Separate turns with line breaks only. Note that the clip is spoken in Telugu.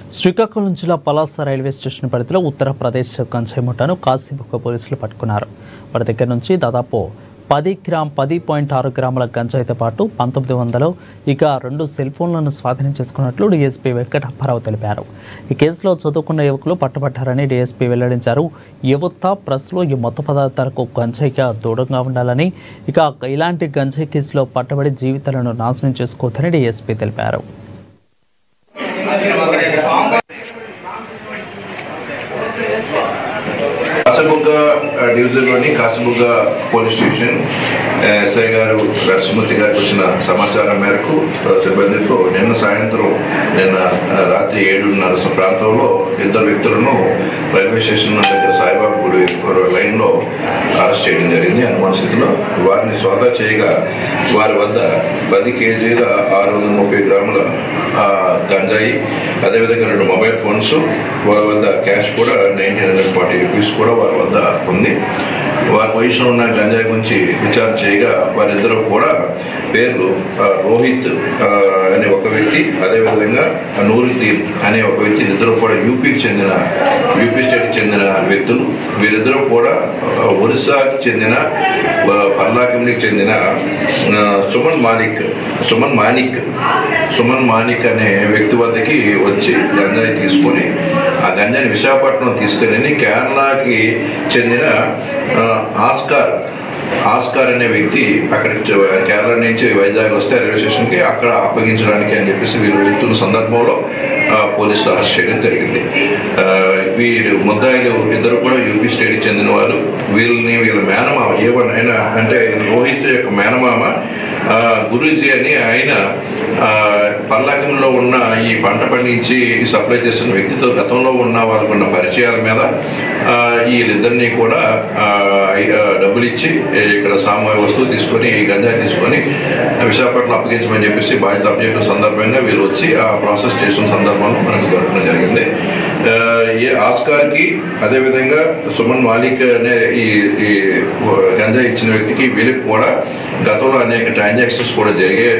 శ్రీకాకుళం జిల్లా పలాస రైల్వే స్టేషన్ పరిధిలో ఉత్తరప్రదేశ్ గంజాయి ముఠాను కాశీబుగ్గ పోలీసులు పట్టుకున్నారు. వారి దగ్గర నుంచి దాదాపు 10.6 గ్రాముల గంజాయితో పాటు 1900 ఇక 2 సెల్ ఫోన్లను స్వాధీనం చేసుకున్నట్లు డీఎస్పీ వెంకట అప్పారావు తెలిపారు. ఈ కేసులో చదువుకున్న యువకులు పట్టుబడ్డారని డీఎస్పీ వెల్లడించారు. యువత ప్రెస్లో ఈ మత్తు పదార్థాలకు గంజాయిగా దూరంగా ఉండాలని, ఇక ఇలాంటి గంజాయి కేసులో పట్టుబడి జీవితాలను నాశనం చేసుకోవద్దని డీఎస్పీ తెలిపారు.
కాశీబుగ్గ డివిజన్లోని కాశీబుగ్గ పోలీస్ స్టేషన్ ఎస్ఐ గారు నరసింహమూర్తి గారికి వచ్చిన సమాచారం మేరకు సిబ్బందితో నిన్న రాత్రి 7:30 ప్రాంతంలో 2 వ్యక్తులను రైల్వే స్టేషన్ దగ్గర సాయిబాబా గుడి లైన్లో అరెస్ట్ చేయడం జరిగింది. అనుమాన స్థితిలో వారిని సోదా చేయగా వారి వద్ద 10 కేజీల 630 గ్రాముల గంజాయి, అదేవిధంగా 2 మొబైల్ ఫోన్స్, వారి వద్ద క్యాష్ కూడా 1940 రూపీస్ కూడా వారి వద్ద ఉంది. వారి పొజిషన్ ఉన్న గంజాయి గురించి విచారణ చేయగా వారిద్దరూ కూడా పేర్లు రోహిత్ అనే ఒక వ్యక్తి, అదేవిధంగా నూరుద్దీన్ అనే ఒక వ్యక్తి, ఇద్దరు కూడా యూపీ స్టేట్కి చెందిన వ్యక్తులు. వీరిద్దరూ కూడా ఒరిస్సాకి చెందిన పర్లాకింకి చెందిన సుమన్ మానిక్ అనే వ్యక్తి వద్దకి వచ్చి గంజాయి తీసుకొని ఆ గంజాయిని విశాఖపట్నం తీసుకెళ్ళి కేరళకి చెందిన ఆస్కార్ అనే వ్యక్తి అక్కడికి కేరళ నుంచి వైజాగ్ వస్తే రైల్వే స్టేషన్కి అక్కడ అప్పగించడానికి అని చెప్పేసి వీళ్ళు వెళ్తున్న సందర్భంలో పోలీసులు అరెస్ట్ చేయడం జరిగింది. వీరు ముద్దాయిలు ఇద్దరు కూడా యూపీ స్టేట్కి చెందిన వారు. వీళ్ళ మేనమామ ఏమన్నా అంటే రోహిత్ యొక్క మేనమామ గురూజీ అని ఆయన పర్లాకంలో ఉన్న ఈ పంట పండించి సప్లై చేస్తున్న వ్యక్తితో గతంలో ఉన్న వాళ్ళకు ఉన్న పరిచయాల మీద వీళ్ళిద్దరినీ కూడా డబ్బులు ఇచ్చి ఇక్కడ వస్తువు తీసుకొని గంజాయి తీసుకొని విశాఖపట్నం అప్పగించమని చెప్పేసి బాధ్యత అప్పచేయడం సందర్భంగా వీళ్ళు వచ్చి ఆ ప్రాసెస్ చేస్తున్న సందర్భంలో మనకు దొరకడం జరిగింది. ఆస్కార్కి అదేవిధంగా సుమన్ మాలిక్ అనే ఈ గంజాయి ఇచ్చిన వ్యక్తికి వీళ్ళకి కూడా గతంలో అనేక ట్రాన్సాక్షన్స్ కూడా జరిగాయి.